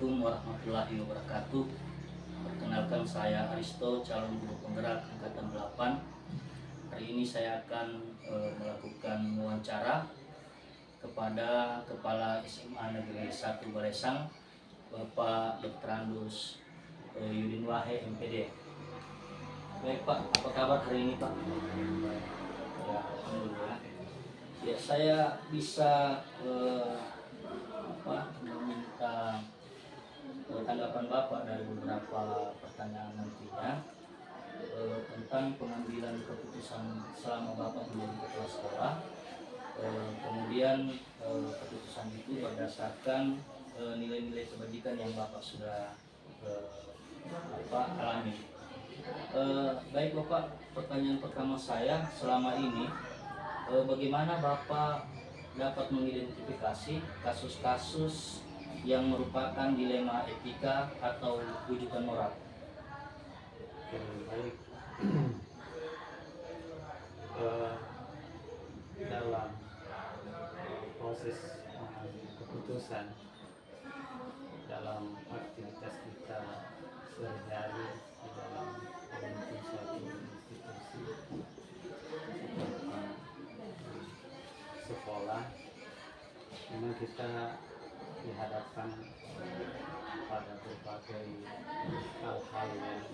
Assalamualaikum warahmatullahi wabarakatuh. Perkenalkan, saya Aristo, calon guru penggerak angkatan 8. Hari ini saya akan melakukan wawancara kepada Kepala SMA Negeri 1 Balesang, Bapak Dr. Andus Yudin Wahe, MPD. Baik Pak, apa kabar hari ini Pak? Ya, alhamdulillah. Ya, saya bisa meminta tanggapan Bapak dari beberapa pertanyaan nantinya tentang pengambilan keputusan selama Bapak menjadi kepala sekolah. Kemudian keputusan itu berdasarkan nilai-nilai kebajikan yang Bapak sudah alami. Baik Bapak, pertanyaan pertama saya, selama ini bagaimana Bapak dapat mengidentifikasi kasus-kasus yang merupakan dilema etika atau rujukan moral? Baik. Dalam proses mengambil keputusan dalam aktivitas kita sehari-hari di dalam memimpin suatu institusi seperti sekolah, memang kita dihadapkan pada berbagai hal-hal yang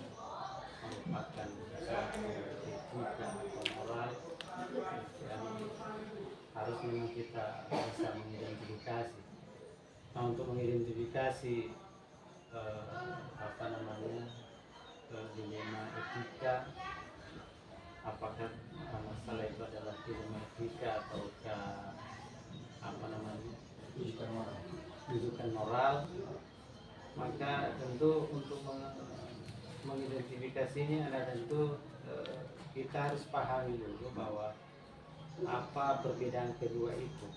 merupakan suatu etika atau moral yang harus memang kita bisa mengidentifikasi. Nah, untuk mengidentifikasi dilema etika, apakah masalah itu adalah dilema etika ataukah rujukan moral, maka tentu untuk mengidentifikasinya adalah tentu kita harus pahami dulu bahwa apa perbedaan kedua itu.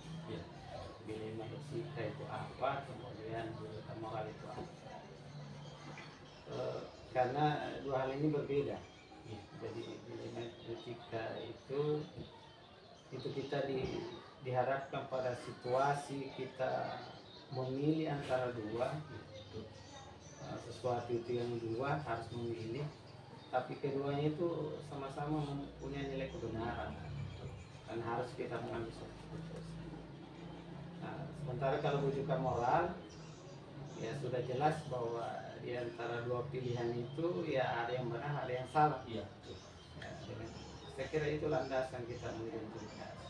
Dilema etika itu apa, kemudian rujukan moral itu apa. Karena dua hal ini berbeda. Jadi dilema etika itu kita diharapkan pada situasi kita memilih antara dua, sesuatu itu yang dua harus memilih, tapi keduanya itu sama-sama mempunyai nilai kebenaran dan harus kita mengambil suatu keputusan. Nah, sementara kalau rujukan moral, ya sudah jelas bahwa di antara dua pilihan itu ya ada yang benar, ada yang salah. Iya. Ya, saya kira itu landasan kita mengidentifikasi.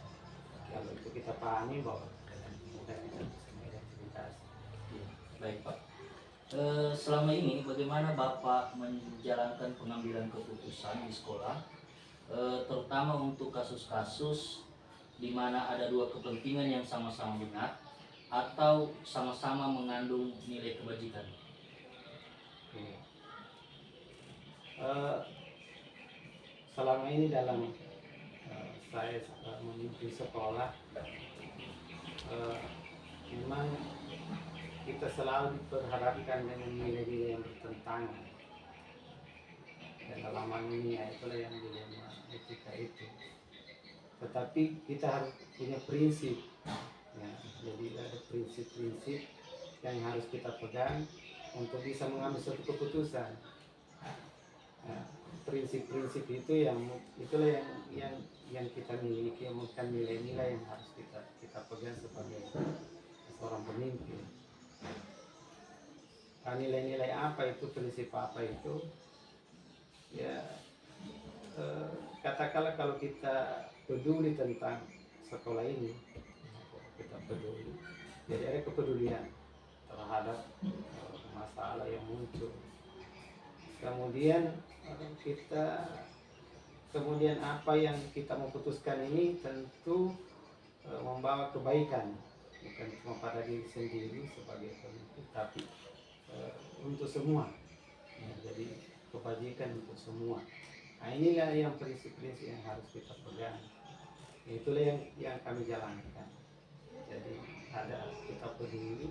Kalau itu kita pahami bahwa kita bisa mengidentifikasi. Baik Pak. Selama ini bagaimana Bapak menjalankan pengambilan keputusan di sekolah, terutama untuk kasus-kasus di mana ada dua kepentingan yang sama-sama benar atau sama-sama mengandung nilai kebajikan? Selama ini dalam saya memimpin sekolah, memang kita selalu diperhadapkan dengan nilai-nilai yang bertentangan, dan dalam hal ini ya itulah yang dilema etika itu. Tetapi kita harus punya prinsip, ya, jadi ada prinsip-prinsip yang harus kita pegang untuk bisa mengambil suatu keputusan. Nah, prinsip-prinsip itu itulah yang kita miliki, yang bukan nilai-nilai yang harus kita pegang sebagai seorang pemimpin. Nah, nilai-nilai apa itu, prinsip apa itu? Ya, katakanlah kalau kita peduli tentang sekolah ini, kita peduli, jadi ada kepedulian terhadap masalah yang muncul. Kemudian apa yang kita mau putuskan ini tentu membawa kebaikan, bukan cuma pada diri sendiri sebagai pemimpin, tapi untuk semua. Ya, jadi kebajikan untuk semua. Nah, inilah yang prinsip-prinsip yang harus kita pegang. Itulah yang kami jalankan. Jadi ada kita peduli,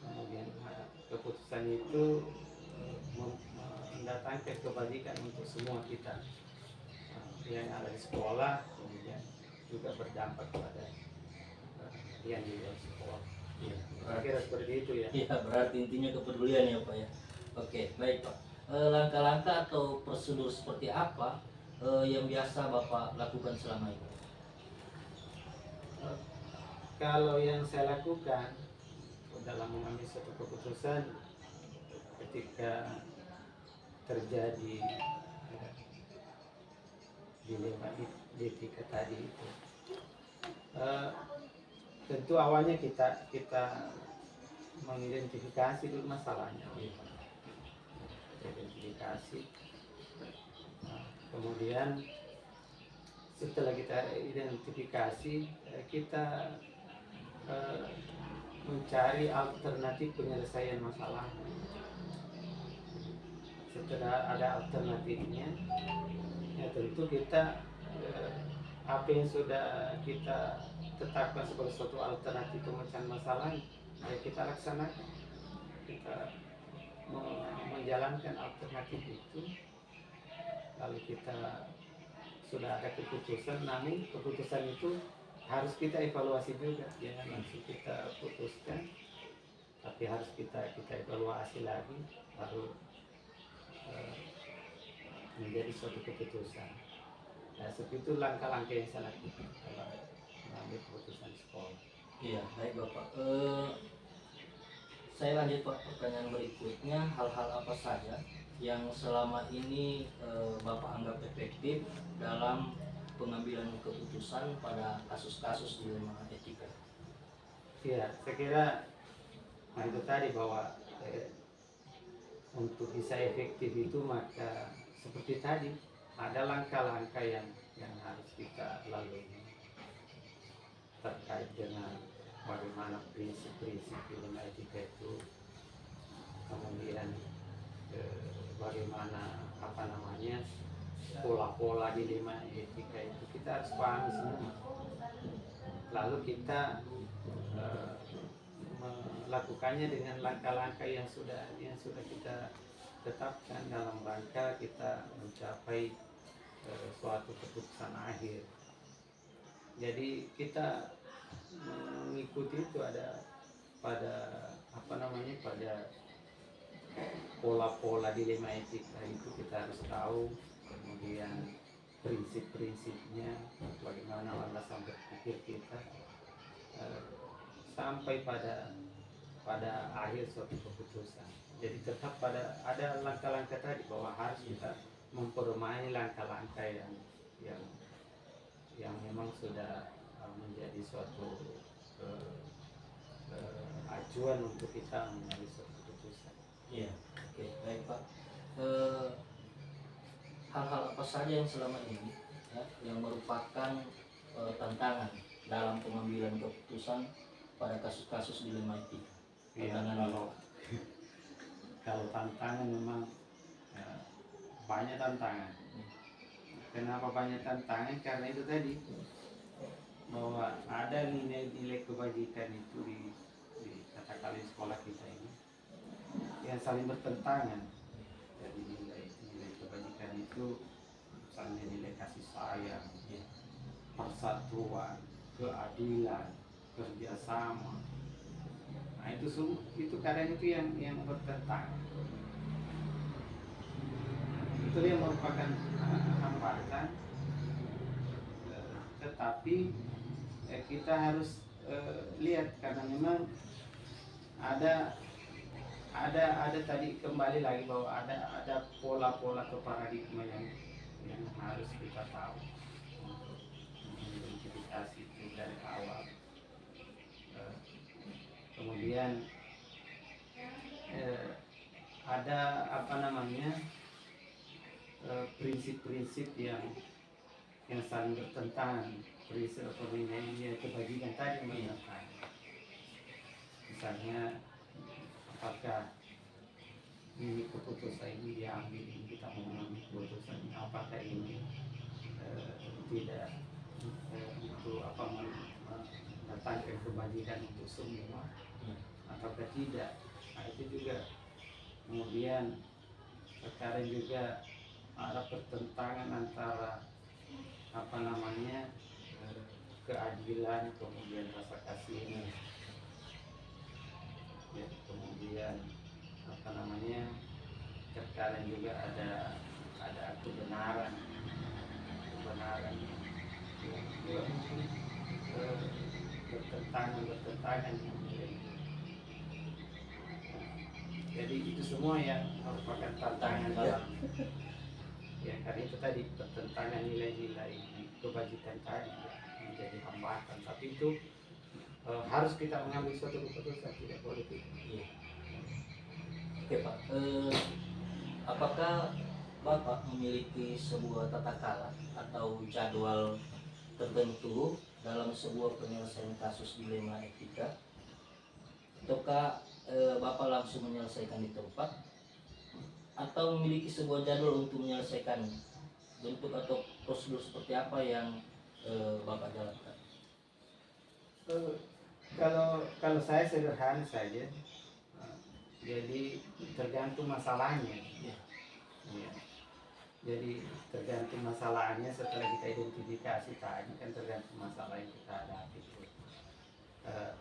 kemudian keputusan itu mendatangkan kebajikan untuk semua kita yang ada di sekolah, kemudian juga berdampak pada yang di luar sekolah. Iya, Saya kira seperti itu ya. ya, berarti intinya kepedulian ya Pak ya. Oke, baik Pak. Langkah-langkah atau prosedur seperti apa yang biasa Bapak lakukan selama ini? Eh, Kalau yang saya lakukan dalam mengambil suatu keputusan ketika terjadi dilema etika tadi itu, eh, tentu awalnya kita mengidentifikasi dulu masalahnya, identifikasi. Nah, kemudian setelah kita identifikasi, kita mencari alternatif penyelesaian masalah. Setelah ada alternatifnya, ya tentu kita apa yang sudah kita tetapkan sebagai suatu alternatif pemecahan masalah, ya kita laksanakan. Kita menjalankan alternatif itu, lalu kita sudah ada keputusan, namun keputusan itu harus kita evaluasi juga, jangan langsung kita putuskan, tapi harus kita evaluasi lagi baru menjadi suatu keputusan. Nah, seperti itu langkah-langkah yang saya lakukan dalam mengambil keputusan sekolah. Iya, baik Bapak. Saya lanjut Pak, pertanyaan berikutnya, hal-hal apa saja yang selama ini Bapak anggap efektif dalam pengambilan keputusan pada kasus-kasus dilema etika? Ya, saya kira itu tadi bahwa untuk bisa efektif itu maka seperti tadi ada langkah-langkah yang harus kita lalui terkait dengan bagaimana prinsip-prinsip dilema etika itu, kemudian bagaimana pola-pola dilema etika itu kita harus pahami semua. Lalu kita melakukannya dengan langkah-langkah yang sudah kita tetapkan dalam rangka kita mencapai suatu keputusan akhir. Jadi kita mengikuti itu ada pada pada pola-pola dilema etika itu kita harus tahu, kemudian prinsip-prinsipnya, bagaimana landasan berpikir kita sampai pada akhir suatu keputusan. Jadi tetap ada langkah-langkah tadi bahwa harus kita mempermainkan langkah-langkah yang memang sudah menjadi suatu acuan untuk kita mengambil suatu keputusan. Iya, oke, baik Pak. Hal-hal apa saja yang selama ini ya, yang merupakan tantangan dalam pengambilan keputusan pada kasus-kasus dilema etika? Ya, kalau tantangan memang banyak tantangan. Kenapa banyak tantangan? Karena itu tadi bahwa ada nilai-nilai kebajikan itu di katakanlah di sekolah kita ini yang saling bertentangan. Jadi nilai kebajikan itu misalnya nilai kasih sayang, persatuan, keadilan, kerjasama. Nah itu kadang itu yang bertentangan. Itu yang merupakan hambatan, tetapi kita harus lihat karena memang ada tadi kembali lagi bahwa ada pola-pola atau paradigma yang harus kita tahu untuk mengidentifikasi itu dari awal. Kemudian ada prinsip-prinsip yang saling bertentangan, prinsip atau nilai kebajikan tadi bertentangan. Misalnya apakah ini keputusan ini diambil, ini kita mau mengambil keputusan ini, apakah ini tidak itu mendatangkan kebajikan untuk semua ataukah tidak. Nah itu juga. Kemudian sekarang juga ada pertentangan antara keadilan kemudian rasa kasih. ya, kemudian apa namanya, terkadang juga ada kebenaran yang juga mungkin eh, bertentangan dengan nilai. Jadi itu semua yang merupakan tantangan dalam, ya karena itu tadi pertentangan nilai-nilai kebajikan tadi ya, menjadi hambatan. Tapi itu harus kita mengambil suatu keputusan, tidak boleh tidak. Iya. Oke Pak, apakah Bapak memiliki sebuah tata cara atau jadwal tertentu dalam sebuah penyelesaian kasus dilema etika, ataukah Bapak langsung menyelesaikan di tempat atau memiliki sebuah jadwal untuk menyelesaikannya? Bentuk atau prosedur seperti apa yang Bapak jalankan? Eh, kalau saya sederhana saja, jadi tergantung masalahnya. Ya. Ya. Jadi tergantung masalahnya, setelah kita identifikasi tadi kan tergantung masalah yang kita hadapi. Eh,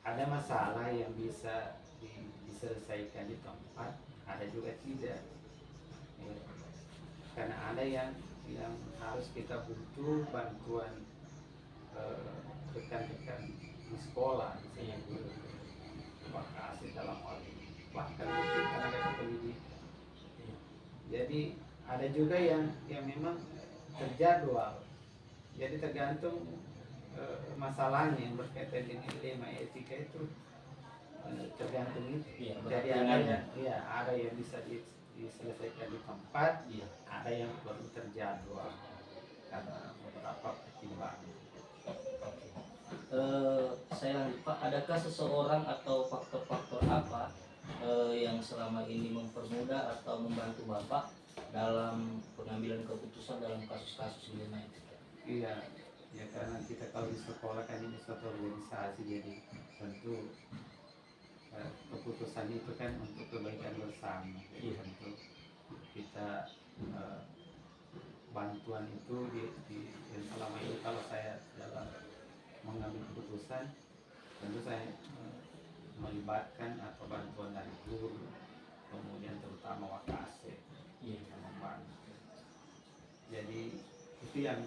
ada masalah yang bisa diselesaikan di tempat, ada juga tidak. Ya. Karena ada yang harus kita butuh bantuan rekan-rekan di sekolah, misalnya guru kasih dalam hal ini, bahkan mungkin tenaga kependidikan. Jadi ada juga yang memang terjadwal. Jadi tergantung masalahnya yang berkaitan dengan dilema etika itu, tergantung itu. Ya, Jadi ada yang bisa diselesaikan di tempat, Iya. ada yang perlu terjadwal karena beberapa pertimbangan. Oke. Saya lanjut Pak, adakah seseorang atau faktor-faktor apa yang selama ini mempermudah atau membantu Bapak dalam pengambilan keputusan dalam kasus-kasus dilema etika? Iya, ya karena kita kalau di sekolah kan ini suatu organisasi, jadi tentu keputusan itu kan untuk kebaikan bersama. Jadi tentu kita bantuan itu yang selama ini kalau saya dalam mengambil keputusan, tentu saya melibatkan atau bantuan dari guru, kemudian terutama wakase yang membantu. Jadi itu yang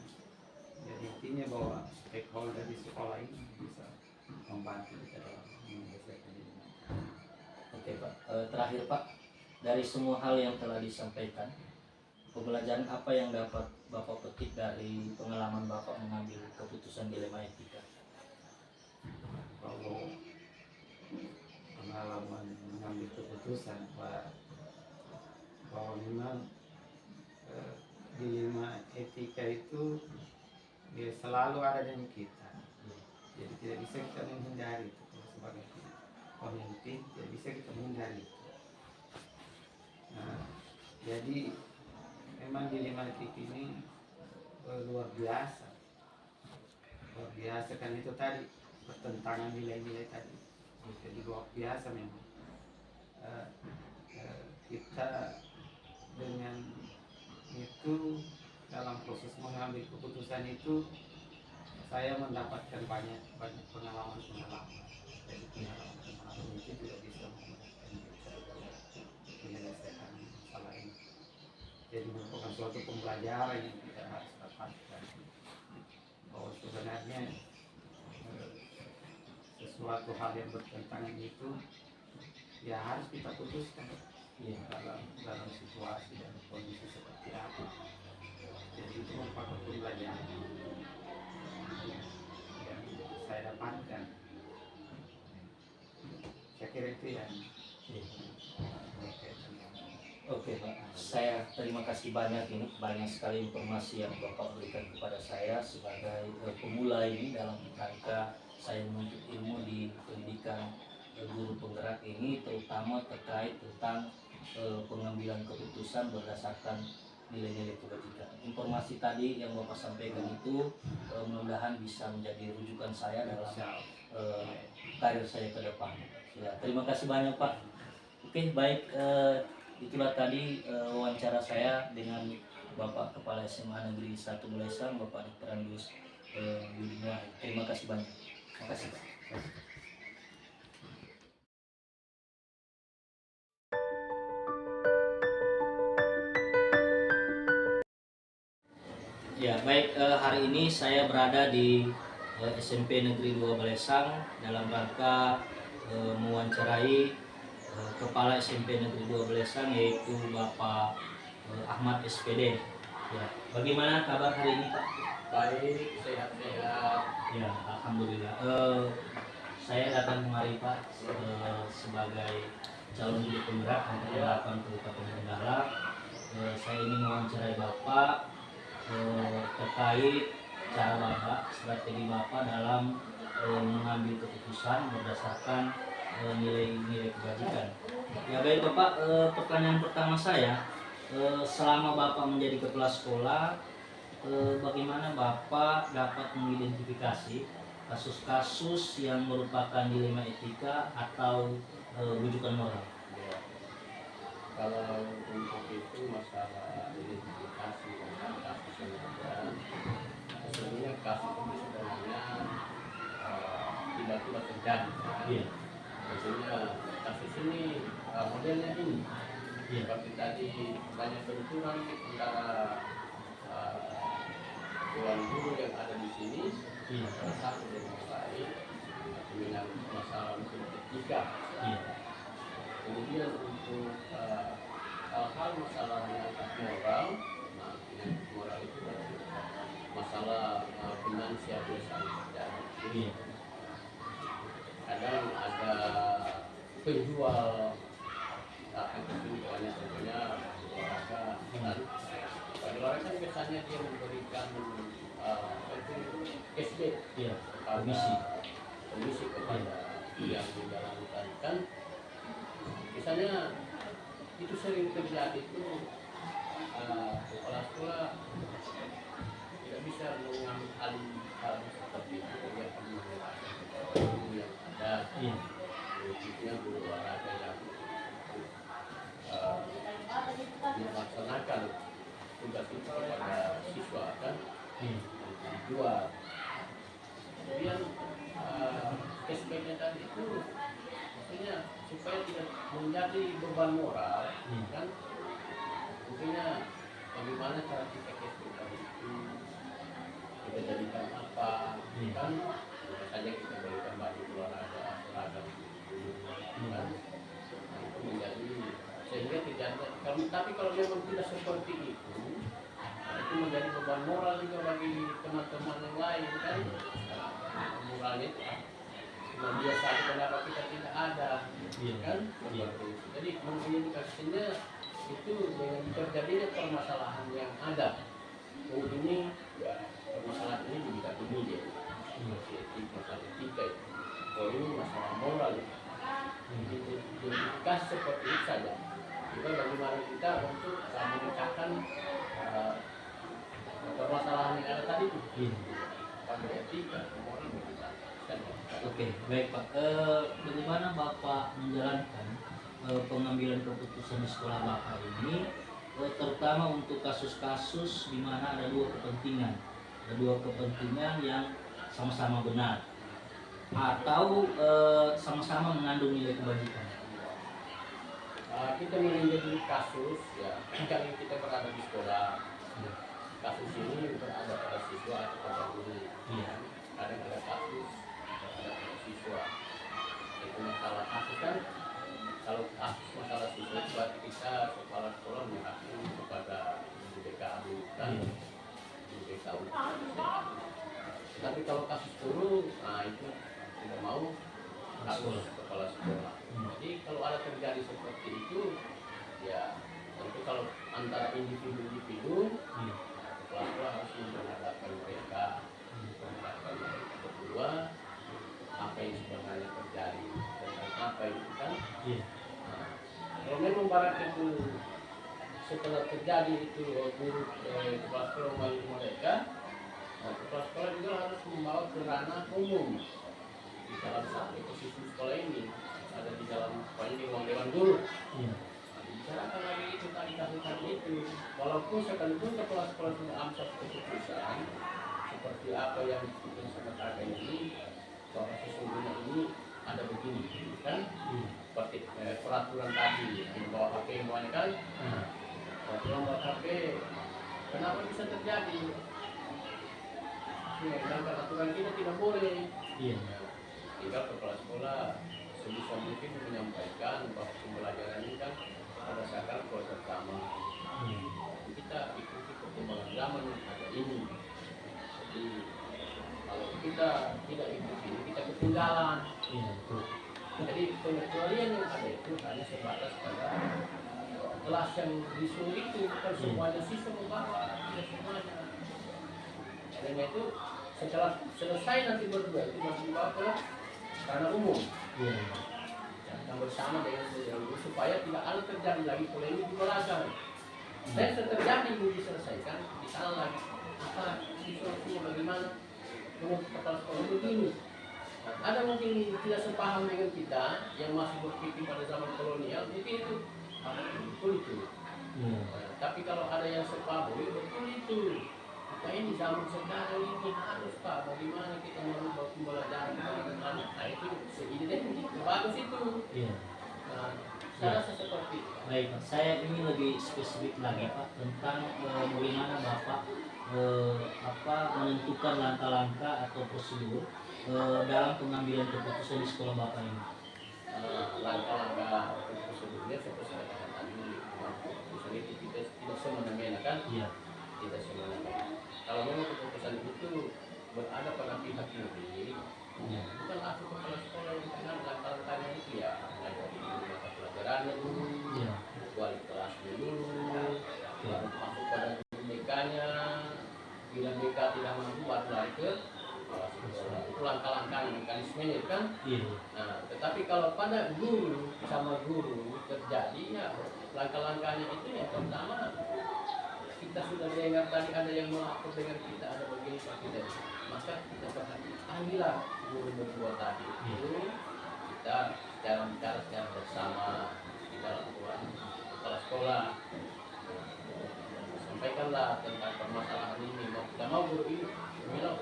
jadi intinya bahwa stakeholder di sekolah ini bisa membantu kita dalam menyelesaikan ini. Oke Pak, terakhir Pak, dari semua hal yang telah disampaikan, pembelajaran apa yang dapat Bapak petik dari pengalaman Bapak mengambil keputusan dilema etika? Kalau pengalaman mengambil keputusan bahwa memang dilema etika itu ya selalu ada dengan kita. Jadi tidak bisa kita menghindari itu. Sebagai pemimpin tidak bisa kita menghindari itu. Nah, jadi memang dilema etika ini luar biasa kan, itu tadi pertentangan nilai-nilai tadi, jadi luar biasa memang. Kita dengan itu dalam proses mengambil keputusan itu saya mendapatkan banyak pengalaman. Jadi pengalaman itu juga bisa memudahkan kita dalam menyelesaikan masalah ini. Jadi merupakan suatu pembelajaran yang kita harus dapatkan bahwa sebenarnya sesuatu hal yang bertentangan itu ya harus kita putuskan dalam situasi dan kondisi seperti apa. Jadi itu merupakan pembelajaran yang saya dapatkan. Saya kira itu yang Oke Pak, saya terima kasih banyak, ini banyak sekali informasi yang Bapak berikan kepada saya sebagai pemula ini dalam rangka saya menuntut ilmu di pendidikan guru penggerak ini, terutama terkait tentang pengambilan keputusan berdasarkan nilai-nilai kebajikan. Informasi tadi yang Bapak sampaikan itu mudah-mudahan bisa menjadi rujukan saya dalam karir saya ke depan. Ya, terima kasih banyak Pak. Oke, baik, itulah tadi wawancara saya dengan Bapak Kepala SMA Negeri 1 Bulesang, Bapak Dr. Andus Yudinwa. Terima kasih banyak. Terima kasih. Ya, baik, hari ini saya berada di SMP Negeri 2 Balesang dalam rangka mewawancarai Kepala SMP Negeri 2 Balesang, yaitu Bapak Ahmad SPD. Ya, bagaimana kabar hari ini, Pak? Baik, sehat-sehat. Ya, alhamdulillah. Saya datang kemari, Pak, sebagai calon hidup penggerak angkatan 8 Kabupaten Donggala. Saya ingin mewawancarai Bapak terkait cara Bapak, strategi Bapak dalam mengambil keputusan berdasarkan nilai-nilai kebajikan. Ya baik Bapak, pertanyaan pertama saya, selama Bapak menjadi kepala sekolah, bagaimana Bapak dapat mengidentifikasi kasus-kasus yang merupakan dilema etika atau rujukan moral? Ya. Kalau untuk itu masalah identifikasi dan kasus yang ada, sebenarnya kasus ini sebenarnya tidak terjadi. Iya. Maksudnya kasus ini modelnya ini Iya. seperti tadi banyak benturan antara tuan guru yang ada di sini, Iya. salah satu dengan yang lain dengan masalah untuk etika. Iya. Kemudian untuk hal-hal masalah menyangkut moral, nah menyangkut moral itu berarti masalah finansial biasa terjadi. Iya. Kadang ada penjual contohnya olahraga, dan pada olahraga biasanya dia memberikan cashback Iya. kepada komisi kepada yang menjalankan, kan misalnya itu sering terjadi itu kepala sekolah tidak bisa mengambil alih hal seperti itu, dia akan menggunakan guru yang ada, Iya. wujudnya guru olahraga yang melaksanakan tugas itu kepada siswa, kan Iya. dijual. Kemudian cashbacknya tadi itu maksudnya supaya tidak menjadi beban moral, kan maksudnya bagaimana cara kita cashback tadi itu kita jadikan apa, kan bisa saja kita berikan baju olahraga seragam kan. Nah, itu menjadi sehingga tidak ada, tapi kalau memang tidak seperti itu, nah, itu menjadi beban moral juga bagi teman-teman yang lain, kan moralnya itu cuma dia satu pendapat kita tidak ada, kan seperti itu. Jadi mengidentifikasinya itu dengan terjadinya permasalahan yang ada. Oh ini ya permasalahan ini juga ini ya, masalah etika itu. Oh ini masalah moral itu. Identifikasi seperti itu saja. Juga bagaimana kita untuk memecahkan permasalahan yang ada tadi itu. Pada etika, moral kita. Oke, baik Pak. Bagaimana Bapak menjalankan pengambilan keputusan di sekolah Bapak ini, terutama untuk kasus-kasus di mana ada dua kepentingan yang sama-sama benar atau sama-sama mengandung nilai kebajikan? Kita menjadi kasus ya, kalau kita berada di sekolah, kasus ini berada pada siswa atau pada guru. Kadang ada kasus ada siswa. Itu masalah kasus, kan kalau kasus masalah siswa itu berarti kita kepala sekolah menyerahkan kepada BKU, kan BKU. Tapi kalau kasus guru, nah itu tidak mau kasus kepala sekolah. Jadi kalau ada terjadi seperti itu, ya tentu kalau antara individu-individu, kepala sekolah harus menghadapkan mereka, berdua apa yang sebenarnya terjadi dan apa itu, kan. Nah, kalau memang barat itu setelah terjadi itu guru kepala sekolah melalui mereka, kepala sekolah juga harus membawa ke ranah umum di dalam satu ekosistem sekolah ini, ada di dalam sekolah ini ruang dewan guru. Bicarakan lagi itu tadi itu, walaupun sekalipun kepala sekolah sudah ambil keputusan seperti apa yang disebutkan sama ini, bahwa sesungguhnya ini ada begini, kan seperti peraturan tadi membawa HP semuanya, kan peraturan bawa HP, kenapa bisa terjadi melanggar aturan kita tidak boleh. Iya. Tinggal kepala sekolah sebisa mungkin menyampaikan bahwa pembelajaran ini kan berdasarkan proses sama. Kita ikuti perkembangan zaman yang ada ini. Jadi kalau kita tidak ikuti, kita ketinggalan. Iya, betul. Jadi pengecualian yang ada itu hanya sebatas pada kelas yang disuruh itu, bukan semuanya siswa membawa, tidak semuanya. Karena itu setelah selesai nanti berdua itu masih dibawa ke ranah umum. Iya. Yang bersama dengan guru supaya tidak ada terjadi lagi polemik di belajar. Dan setelah terjadi ini diselesaikan, di sana lagi apa siswa bagaimana menurut kepala sekolah begini. Ada mungkin tidak sepaham dengan kita yang masih berpikir pada zaman kolonial, mungkin itu betul itu. Tapi kalau ada yang sepaham, betul itu. Kita ini zaman sekarang ini harus Pak, bagaimana kita merubah pembelajaran kita. Nah itu seide deh, bagus itu. Iya. Nah, saya rasa seperti itu. Baik Pak, saya ingin lebih spesifik lagi Pak tentang bagaimana Bapak menentukan langkah-langkah atau prosedur dalam pengambilan keputusan di sekolah Bapak ini. Langkah-langkah prosedurnya seperti saya katakan tadi, keputusan itu kita tidak semena-mena kan? Iya. Tidak semena-mena. Kalau memang keputusan itu berada pada pihak ini, bukan aku kepala sekolah yang kenal langkah-langkahnya itu ya, ngajari dulu mata pelajarannya dulu, wali kelasnya dulu, baru masuk pada guru BK-nya. Bila BK tidak mampu, baru lari ke kepala sekolah. Itu langkah-langkah mekanismenya kan? Nah, tetapi kalau pada guru sama guru terjadi ya langkah-langkahnya itu yang pertama kita sudah dengar tadi ada yang melapor dengan kita ada begini pak kita, maka kita panggillah guru berdua tadi itu kita secara bicara secara bersama kita lakukan kepala sekolah sampaikanlah tentang permasalahan ini mau tidak mau guru ini bilang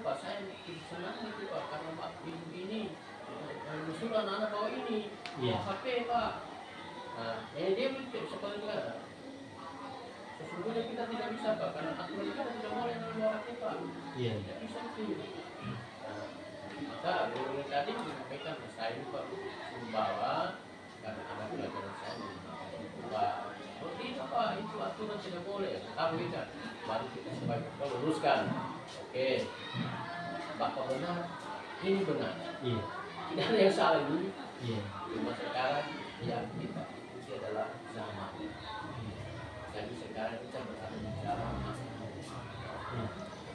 pak saya tidak senang itu pak karena pak ibu ini musuh anak-anak bawa ini bawa HP pak. Nah dia seperti itu kan. Sesungguhnya kita tidak bisa Pak, karena aturan kita tidak boleh membawa HP Pak. Tidak bisa itu. Maka guru tadi menyampaikan saya ini Pak membawa karena ada pelajaran saya membawa. Seperti itu Pak, itu aturan tidak boleh. Tahu kita, baru kita sebagai kita luruskan. Oke, Bapak benar, ini benar. Tidak ada yang salah ini. Cuma sekarang yang kita ikuti adalah zaman. Jadi sekarang kita berada di zaman.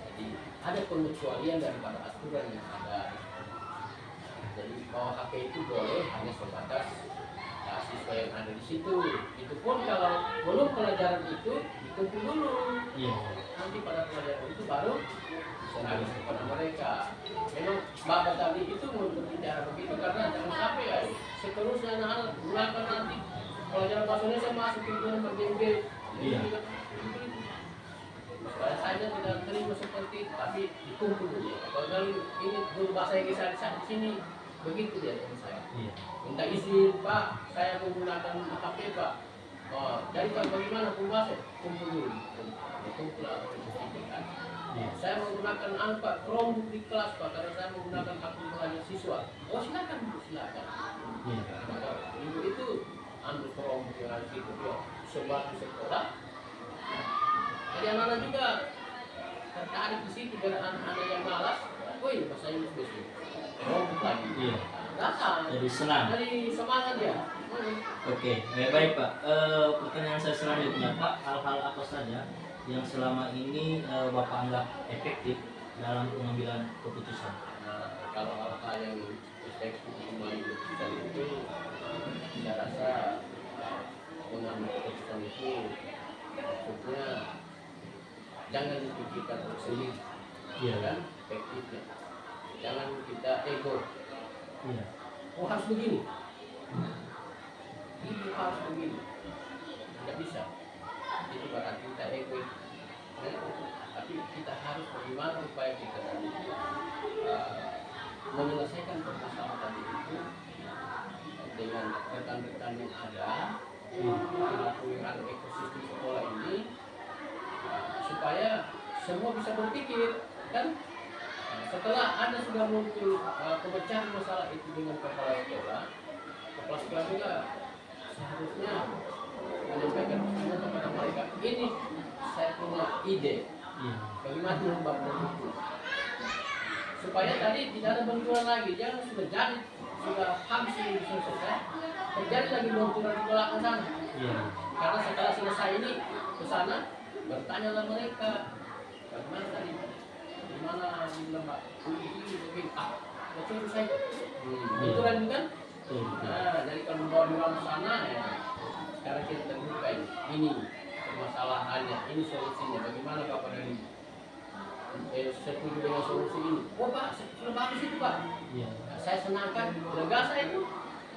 Jadi ada pengecualian daripada aturan yang ada. Jadi bahwa HP itu boleh hanya sebatas siswa yang ada di situ. Itu pun kalau belum pelajaran itu dikumpul dulu. Nanti pada pelajaran itu baru bisa nangis kepada mereka. Memang Bapak tadi itu berbicara begitu karena jangan sampai ya seterusnya anak-anak gunakan nanti pelajaran bahasa Indonesia masuk ke dalam bergeng-geng. Supaya saya tidak terima seperti itu, tapi dikumpul dulu. Kalau ini guru bahasa Inggris di sini, begitu dia dengan saya. Minta izin, Pak, saya menggunakan HP, Pak. Oh, jadi Pak bagaimana pembahasan? Kumpul dulu. Kumpul atau kan. Saya menggunakan Pak Chromebook di kelas, Pak, karena saya menggunakan akun belajar siswa. Oh silakan, silakan. Maka minggu itu ambil Chromebook yang ada di situ, sebar di sekolah. Jadi anak-anak juga tertarik di situ karena anak-anak yang malas. Woi, bahasa Inggris besok. Chromebook lagi. Datang. Jadi senang. Jadi semangat ya. Oke, baik Pak. Pertanyaan saya selanjutnya Pak, hal-hal apa saja yang selama ini Bapak anggap efektif dalam pengambilan keputusan? Kalau hal-hal yang efektif mengambil keputusan itu, saya rasa mengambil keputusan itu maksudnya jangan dipikirkan untuk sendiri, kan? Efektifnya. Jangan kita ego. Oh harus begini. Itu harus begini. Tidak bisa. Itu berarti kita egois. Tapi kita harus bagaimana supaya kita tadi menyelesaikan permasalahan tadi itu dengan rekan-rekan yang ada, melalui ekosistem sekolah ini, supaya semua bisa berpikir. kan setelah ada sudah muncul pemecahan masalah itu dengan kepala sekolah juga seharusnya menyampaikan pesannya kepada mereka, ini saya punya ide bagaimana membangun itu supaya tadi tidak ada benturan lagi, jangan sudah jadi sudah habis ini selesai terjadi lagi benturan di belakang sana. Karena setelah selesai ini ke sana bertanyalah mereka bagaimana tadi, gimana lembak ini begini betul saya benturan kan. Nah, jadi kalau membawa di ruang sana ya, sekarang kita terbuka ini permasalahannya, ini solusinya, bagaimana Bapak dari setuju dengan solusi ini? Oh Pak, sudah bagus itu Pak. Nah, saya senangkan, lega saya itu,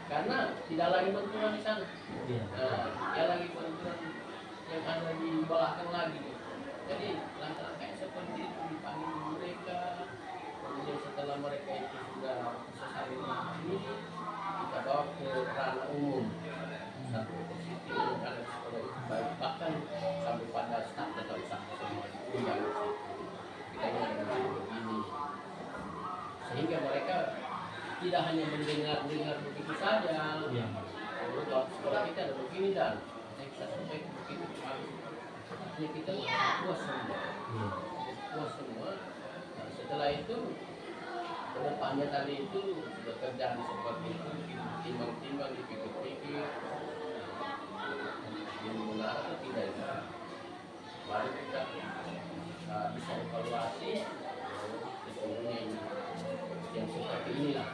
karena tidak lagi benturan di sana. Ya lagi benturan yang ada di belakang lagi. Jadi langkah-langkah seperti itu dipanggil mereka, kemudian setelah mereka itu sudah selesai ini, kita bawa ke ranah umum. Satu posisi yang ada di sekolah itu baik, bahkan sampai pada staf tetap usaha semua diundang di situ. Kita ingin begini, sehingga mereka tidak hanya mendengar begitu saja. Kalau sekolah kita ada begini dan yang kita sampaikan begitu artinya kita puas semua. Nah, setelah itu kedepannya tadi itu bekerja seperti itu, timbang-timbang dipikir-pikir ini benar atau tidak itu, baru kita bisa evaluasi sesungguhnya ini yang seperti inilah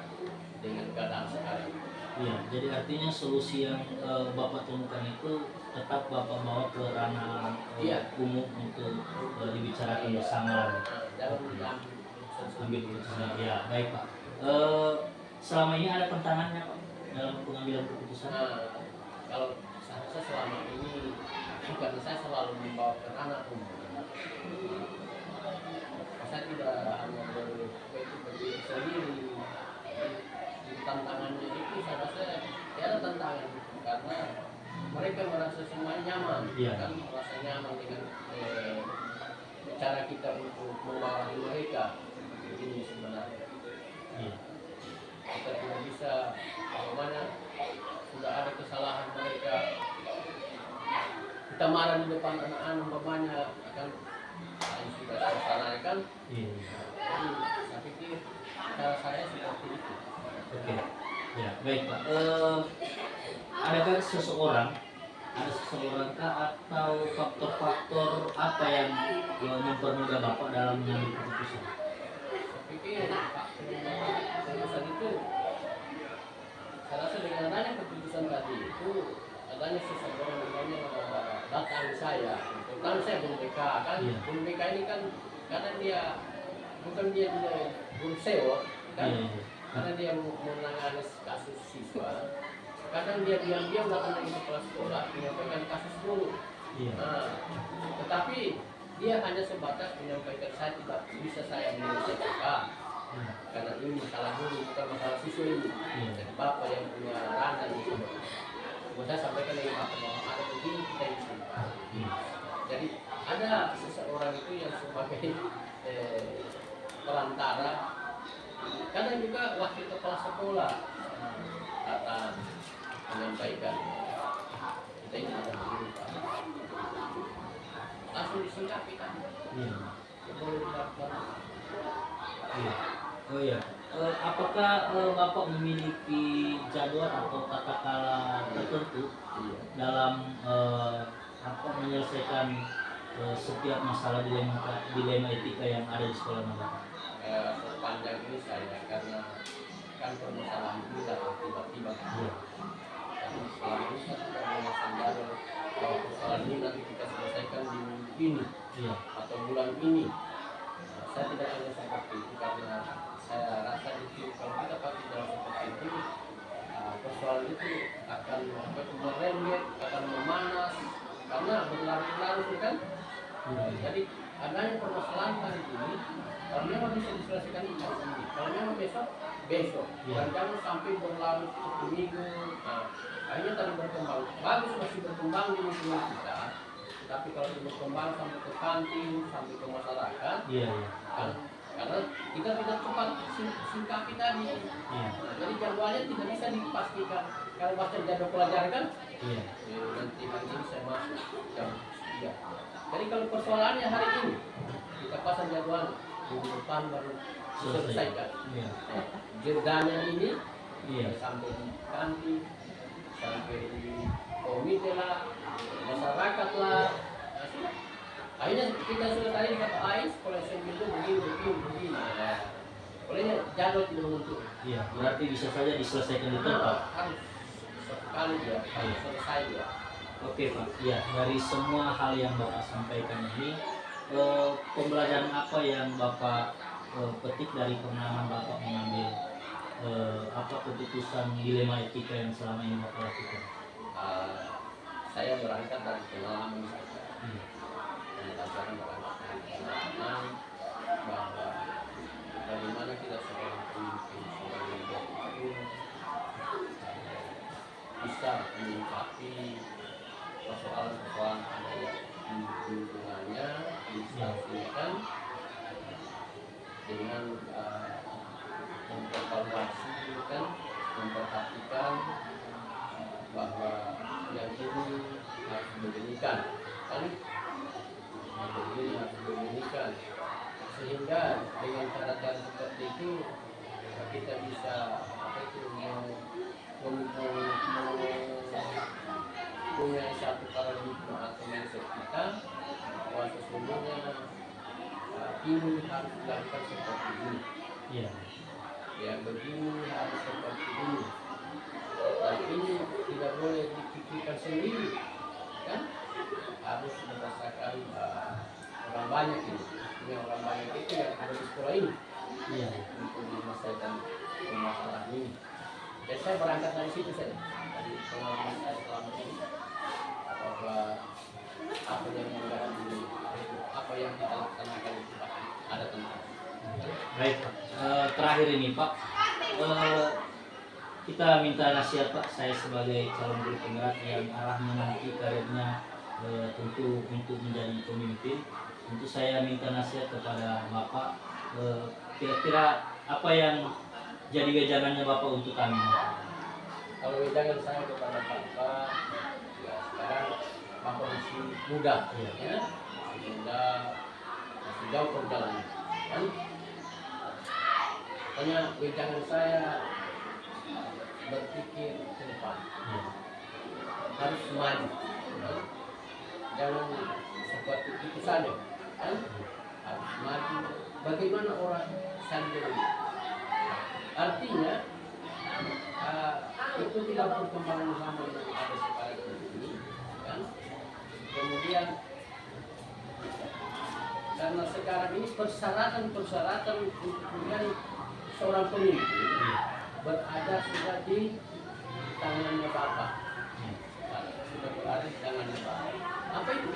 dengan keadaan sekarang. Jadi artinya solusi yang Bapak temukan itu tetap Bapak bawa ke ranah umum untuk dibicarakan bersama. Dalam ambil keputusan. Ya, baik Pak. Selama ini ada tantangannya Pak dalam pengambilan keputusan? Kalau saya selama ini karena saya selalu membawa ke ranah umum. Saya tidak hanya berdiri sendiri. Tantangannya itu saya rasa ada tantangan karena mereka merasa semuanya nyaman, kan merasa nyaman dengan cara kita untuk membawahi mereka. Ini sebenarnya kita tidak bisa bagaimana sudah ada kesalahan mereka kita marah di depan anak-anak umpamanya akan sudah selesai kan. Jadi saya pikir cara saya seperti itu. Oke, ya baik Pak. Adakah seseorang kah atau faktor-faktor apa yang mempermudah Bapak dalam mengambil keputusan? Saya pikir keputusan itu, saya rasa dengan adanya keputusan tadi itu adanya seseorang namanya datang saya, terutama saya guru BK kan, guru BK ini kan karena dia bukan dia guru sewa kan. Karena dia menangani kasus siswa, kadang dia diam-diam datang lagi ke kepala sekolah menyampaikan kasus dulu. Tetapi dia hanya sebatas menyampaikan saya tidak bisa saya menyelesaikan karena ini masalah dulu bukan masalah siswa ini. Jadi Bapak yang punya ranah di sini. Saya sampaikan lagi Bapak bahwa ada begini kita di sini. Jadi ada seseorang itu yang sebagai perantara. Kadang juga wakil kepala sekolah datang menyampaikan kita ini ada begini Pak, langsung disingkapi kan. Boleh dilakukan. Oh iya. Apakah Bapak memiliki jadwal atau tata cara tertentu dalam menyelesaikan setiap masalah dilema etika yang ada di sekolah Bapak? Sepanjang ini saya karena kan permasalahan ini datang tiba-tiba. Tapi selama ini saya tidak sadar bahwa persoalan ini nanti kita selesaikan di minggu ini atau bulan ini. Saya tidak hanya seperti itu karena saya rasa itu kalau kita pakai jalan seperti itu persoalan itu akan merembet, akan memanas karena berlarut-larut kan. Jadi adanya permasalahan hari ini, kalau memang bisa diselesaikan di hari ini, kalau memang besok, dan jangan sampai berlarut ke minggu. Akhirnya tadi berkembang, bagus masih berkembang di lingkungan kita, tapi kalau berkembang sampai ke kantin, sampai ke masyarakat, kan karena kita tidak cepat singkapi tadi. Iya. Jadi jadwalnya tidak bisa dipastikan. Kalau baca jadwal pelajaran kan, Iya. nanti hari ini saya masuk jam 3. Jadi kalau persoalannya hari ini, kita pasang jadwal minggu depan baru diselesaikan. Iya. Jedanya ini Iya. sampai di kantin, sampai di komite lah, masyarakat lah. Nah, sudah. Akhirnya kita sudah tadi kata Ais, kalau saya itu begini. Nah, olehnya jadwal tidak menentu. Iya. Berarti bisa saja diselesaikan di tempat. Harus satu kali dia, harus selesai dia. Oke Pak, ya dari semua hal yang Bapak sampaikan ini, pembelajaran apa yang Bapak petik dari pengalaman Bapak mengambil apa keputusan dilema etika yang selama ini Bapak lakukan? Saya berangkat dari pengalaman saja. Iya. Pelajaran berangkat dari pengalaman bahwa bagaimana kita seorang pemimpin, seorang leader itu bisa menyikapi persoalan-persoalan ada yang di lingkungannya, diselesaikan dengan memperbaiki kan, memperhatikan bahwa yang ini harus diberikan kan, yang ini harus diberikan, sehingga dengan cara-cara seperti itu kita bisa punya satu paradigma atau mindset kita bahwa sesungguhnya ini harus dilakukan seperti ini. Iya. Ya begini harus seperti ini. Dan ini tidak boleh dipikirkan sendiri, kan? Harus berdasarkan orang banyak ini. Ini orang banyak itu yang ada di sekolah ini. Iya. Untuk menyelesaikan permasalahan ini. Dan saya berangkat dari situ saja, dari pengalaman saya selama ini, bahwa apa yang mengalami apa yang kita laksanakan itu ada tentang. Baik Pak. Terakhir ini Pak, kita minta nasihat Pak. Saya sebagai calon guru penggerak yang arahnya nanti karirnya tentu untuk menjadi pemimpin. Tentu saya minta nasihat kepada Bapak. Kira-kira apa yang jadi wejangannya Bapak untuk kami? Kalau wejangan saya kepada Bapak, ya sekarang Bapak masih muda, ya, masih muda, masih jauh perjalanan. Kan? Hanya wejangan saya berpikir ke depan, harus maju, kan? Jangan seperti itu saja, kan? Harus maju. Bagaimana orang sendiri? Artinya itu tidak perkembangan zaman yang ada sekarang ini, kan? Kemudian karena sekarang ini persyaratan untuk menjadi seorang pemimpin berada sudah di tangannya Bapak. Sudah berada di tangannya Bapak. Apa itu?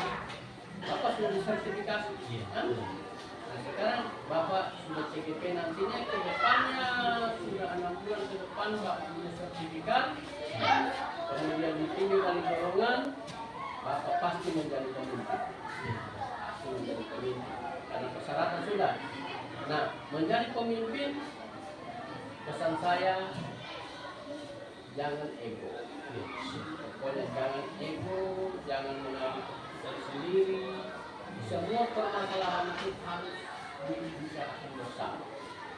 Bapak sudah disertifikasi, kan? Nah sekarang Bapak sudah CGP, nantinya ke depannya sudah 6 bulan ke depan Bapak punya sertifikat, kemudian ditinjau dari golongan, Bapak pasti menjadi pemimpin. Pasti menjadi pemimpin karena persyaratan sudah. Nah menjadi pemimpin, pesan saya jangan ego. Pokoknya jangan ego, jangan mengambil keputusan sendiri. Semua permasalahan itu harus dibicarakan bersama.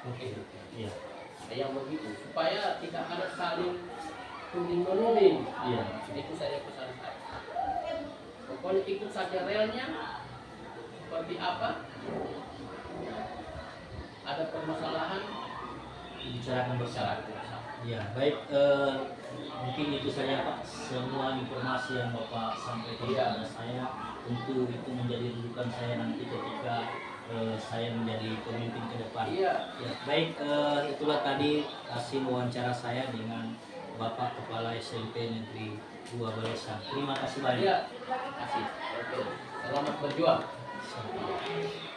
Oke. Iya. Yang begitu supaya tidak ada saling tuding menuding. Iya. Itu saya pesan saya. Pokoknya ikut saja relnya. Seperti apa? Ada permasalahan Dibicarakan bersama. bersama. Ya, baik. Mungkin itu saja Pak. Semua informasi yang Bapak sampaikan kepada saya, tentu itu menjadi rujukan saya nanti ketika saya menjadi pemimpin ke depan. Iya. Ya, baik. Itulah tadi hasil wawancara saya dengan Bapak Kepala SMP Negeri 2 Balesan. Terima kasih banyak. Iya. Terima kasih. Oke. Selamat berjuang. Sampai.